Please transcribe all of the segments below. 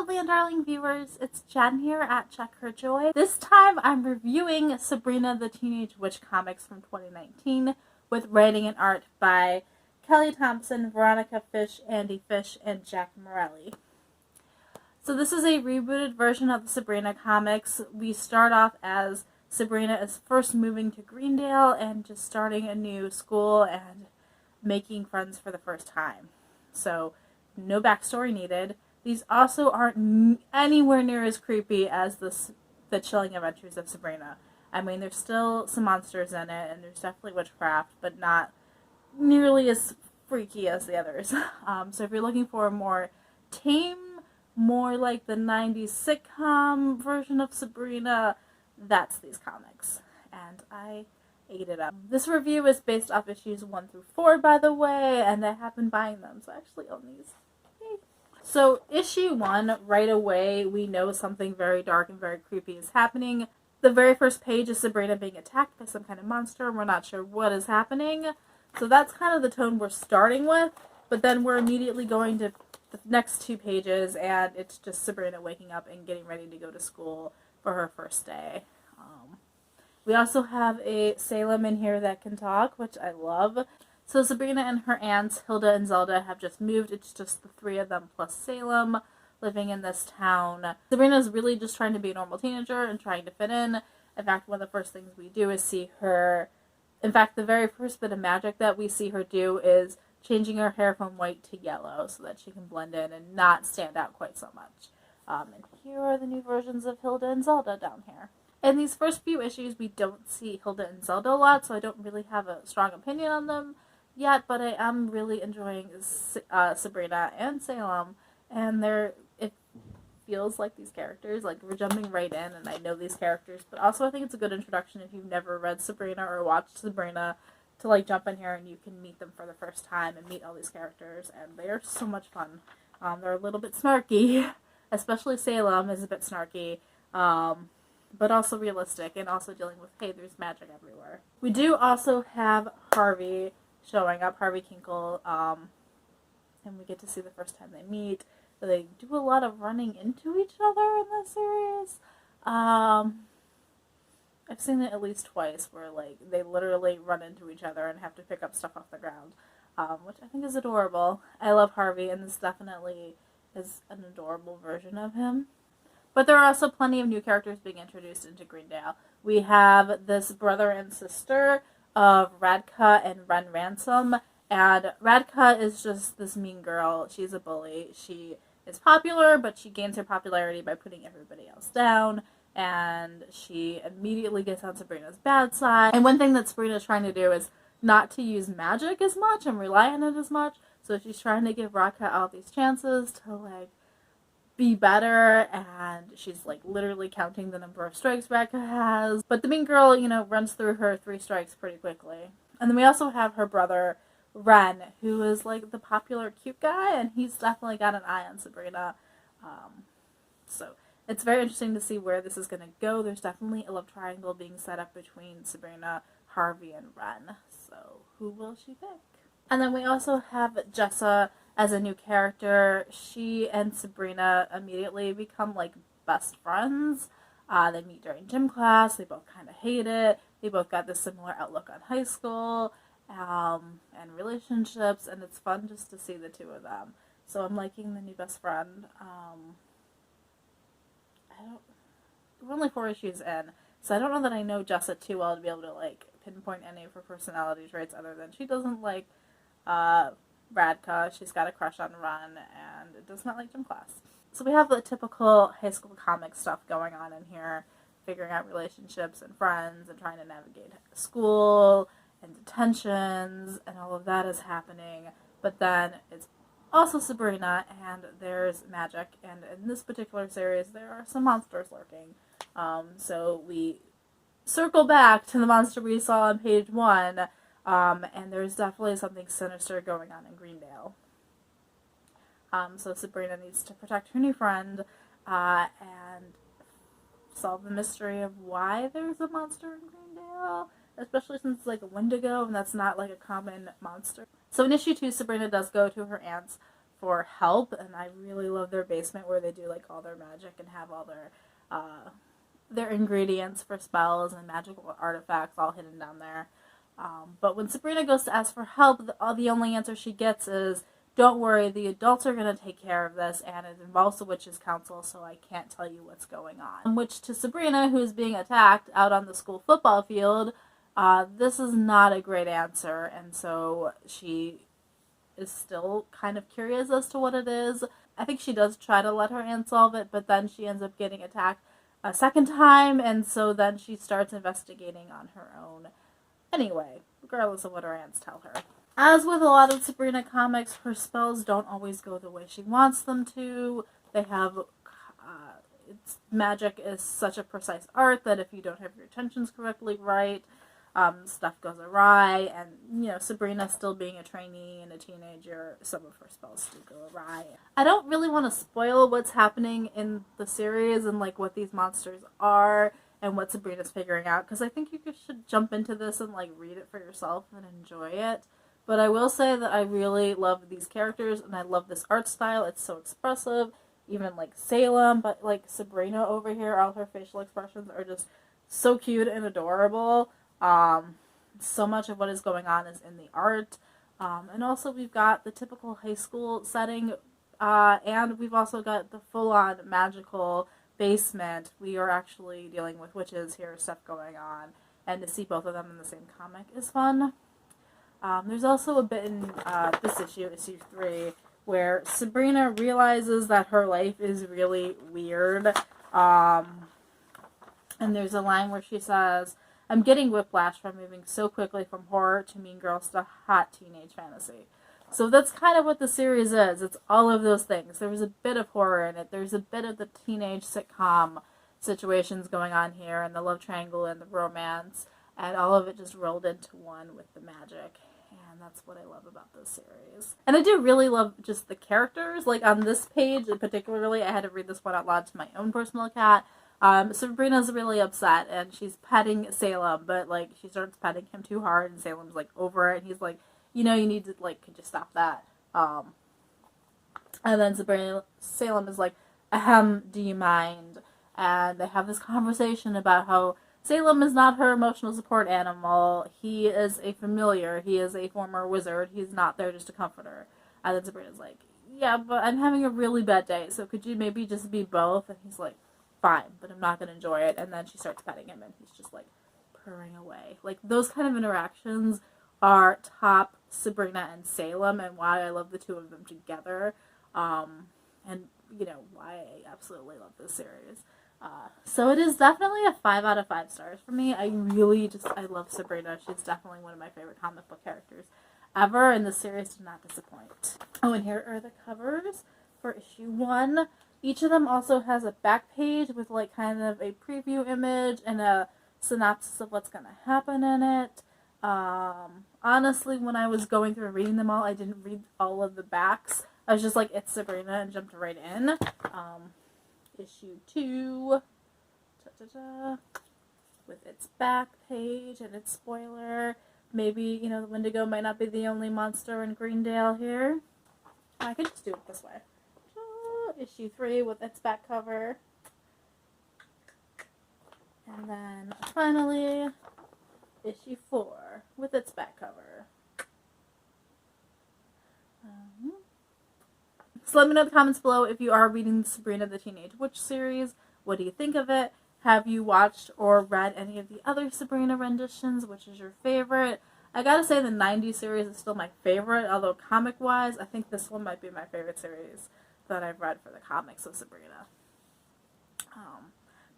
lovely and darling viewers, it's Jen here at Check Her Joy. This time I'm reviewing Sabrina the Teenage Witch comics from 2019 with writing and art by Kelly Thompson, Veronica Fish, Andy Fish, and Jack Morelli. So this is a rebooted version of the Sabrina comics. We start off as Sabrina is first moving to Greendale and just starting a new school and making friends for the first time. So no backstory needed. These also aren't anywhere near as creepy as the Chilling Adventures of Sabrina. I mean, there's still some monsters in it, and there's definitely witchcraft, but not nearly as freaky as the others. So if you're looking for a more tame, more like the 90s sitcom version of Sabrina, that's these comics. And I ate it up. This review is based off issues 1 through 4, by the way, and I have been buying them, so I actually own these. So, issue 1, right away, we know something very dark and very creepy is happening. The very first page is Sabrina being attacked by some kind of monster, and we're not sure what is happening. So that's kind of the tone we're starting with, but then we're immediately going to the next 2 pages, and it's just Sabrina waking up and getting ready to go to school for her first day. We also have a Salem in here that can talk, which I love. So Sabrina and her aunts, Hilda and Zelda, have just moved. It's just the 3 of them plus Salem living in this town. Sabrina's really just trying to be a normal teenager and trying to fit in. In fact, one of the first things we do is see her... In fact, the very first bit of magic that we see her do is changing her hair from white to yellow so that she can blend in and not stand out quite so much. And here are the new versions of Hilda and Zelda down here. In these first few issues, we don't see Hilda and Zelda a lot, so I don't really have a strong opinion on them yet, but I am really enjoying Sabrina and Salem, and it feels like these characters, like we're jumping right in, and I know these characters, but also I think it's a good introduction if you've never read Sabrina or watched Sabrina to like jump in here and you can meet them for the first time and meet all these characters, and they are so much fun. They're a little bit snarky, especially Salem is a bit snarky, but also realistic, and also dealing with, hey, there's magic everywhere. We do also have Harvey showing up, Harvey Kinkle, and we get to see the first time they meet. They do a lot of running into each other in this series. I've seen it at least twice where like they literally run into each other and have to pick up stuff off the ground, which I think is adorable. I love Harvey, and this definitely is an adorable version of him. But there are also plenty of new characters being introduced into Greendale. We have this brother and sister of Radka and Ren Ransom, and Radka is just this mean girl. She's a bully. She is popular, but she gains her popularity by putting everybody else down, and she immediately gets on Sabrina's bad side. And one thing that Sabrina's trying to do is not to use magic as much and rely on it as much, so she's trying to give Radka all these chances to, like, be better, and she's like literally counting the number of strikes Radka has. But the mean girl, runs through her 3 strikes pretty quickly. And then we also have her brother, Ren, who is like the popular cute guy, and he's definitely got an eye on Sabrina. So it's very interesting to see where this is going to go. There's definitely a love triangle being set up between Sabrina, Harvey, and Ren. So who will she pick? And then we also have Jessa as a new character. She and Sabrina immediately become like best friends. They meet during gym class. They both kind of hate it. They both got this similar outlook on high school and relationships, and it's fun just to see the 2 of them. So I'm liking the new best friend. We're only 4 issues in, so I don't know that I know Jessa too well to be able to like pinpoint any of her personality traits other than she doesn't like Radka, she's got a crush on Ren, and does not like gym class. So we have the typical high school comic stuff going on in here, figuring out relationships and friends and trying to navigate school and detentions, and all of that is happening. But then it's also Sabrina, and there's magic, and in this particular series there are some monsters lurking. So we circle back to the monster we saw on page 1, and there's definitely something sinister going on in Greendale. So Sabrina needs to protect her new friend, and solve the mystery of why there's a monster in Greendale, especially since it's like a Wendigo, and that's not like a common monster. So in issue 2, Sabrina does go to her aunt's for help, and I really love their basement where they do like all their magic and have all their ingredients for spells and magical artifacts all hidden down there. But when Sabrina goes to ask for help, the only answer she gets is, "Don't worry, the adults are going to take care of this, and it involves the Witches' Council, so I can't tell you what's going on." Which, to Sabrina, who's being attacked out on the school football field, this is not a great answer, and so she is still kind of curious as to what it is. I think she does try to let her aunt solve it, but then she ends up getting attacked a second time, and so then she starts investigating on her own. Anyway, regardless of what her aunts tell her. As with a lot of Sabrina comics, her spells don't always go the way she wants them to. They have, magic is such a precise art that if you don't have your intentions correctly right, stuff goes awry, and, Sabrina still being a trainee and a teenager, some of her spells do go awry. I don't really want to spoil what's happening in the series and, like, what these monsters are and what Sabrina's figuring out, because I think you should jump into this and, like, read it for yourself and enjoy it. But I will say that I really love these characters, and I love this art style. It's so expressive. Even, like, Salem, but, like, Sabrina over here, all her facial expressions are just so cute and adorable. So much of what is going on is in the art. And also we've got the typical high school setting, and we've also got the full-on magical basement. We are actually dealing with witches here, stuff going on, and to see both of them in the same comic is fun. There's also a bit in this issue 3, where Sabrina realizes that her life is really weird. And there's a line where she says, "I'm getting whiplash from moving so quickly from horror to Mean Girls to hot teenage fantasy." So that's kind of what the series is. It's all of those things. There's a bit of horror in it. There's a bit of the teenage sitcom situations going on here, and the love triangle and the romance, and all of it just rolled into one with the magic. And that's what I love about this series. And I do really love just the characters. Like on this page particularly, I had to read this one out loud to my own personal cat. Sabrina's really upset, and she's petting Salem, but, like, she starts petting him too hard, and Salem's, like, over it, and he's like, you need to, like, could you stop that? And then Salem is like, ahem, do you mind? And they have this conversation about how Salem is not her emotional support animal. He is a familiar. He is a former wizard. He's not there just to comfort her. And then Sabrina's like, yeah, but I'm having a really bad day, so could you maybe just be both? And he's like, fine, but I'm not going to enjoy it. And then she starts petting him, and he's just, like, purring away. Like, those kind of interactions are top Sabrina and Salem, and why I love the two of them together. And, why I absolutely love this series. So it is definitely a 5 out of 5 stars for me. I love Sabrina. She's definitely one of my favorite comic book characters ever, and the series did not disappoint. Oh, and here are the covers for issue 1. Each of them also has a back page with, like, kind of a preview image and a synopsis of what's going to happen in it. Honestly, when I was going through reading them all, I didn't read all of the backs. I was just like, it's Sabrina, and jumped right in. Issue 2, with its back page and its spoiler. Maybe, the Wendigo might not be the only monster in Greendale here. I could just do it this way. Issue 3 with its back cover. And then finally, issue 4 with its back cover. So let me know in the comments below if you are reading the Sabrina the Teenage Witch series. What do you think of it? Have you watched or read any of the other Sabrina renditions? Which is your favorite? I gotta say the 90s series is still my favorite, although comic-wise, I think this one might be my favorite series that I've read for the comics of Sabrina.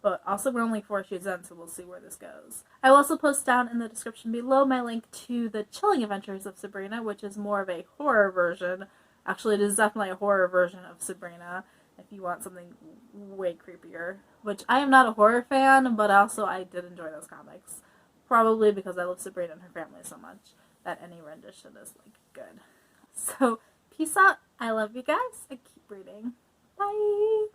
But also we're only 4 issues in, so we'll see where this goes. I will also post down in the description below my link to the Chilling Adventures of Sabrina, which is more of a horror version. Actually, it is definitely a horror version of Sabrina, if you want something way creepier. Which, I am not a horror fan, but also I did enjoy those comics. Probably because I love Sabrina and her family so much that any rendition is, like, good. So, peace out. I love you guys, and keep reading. Bye!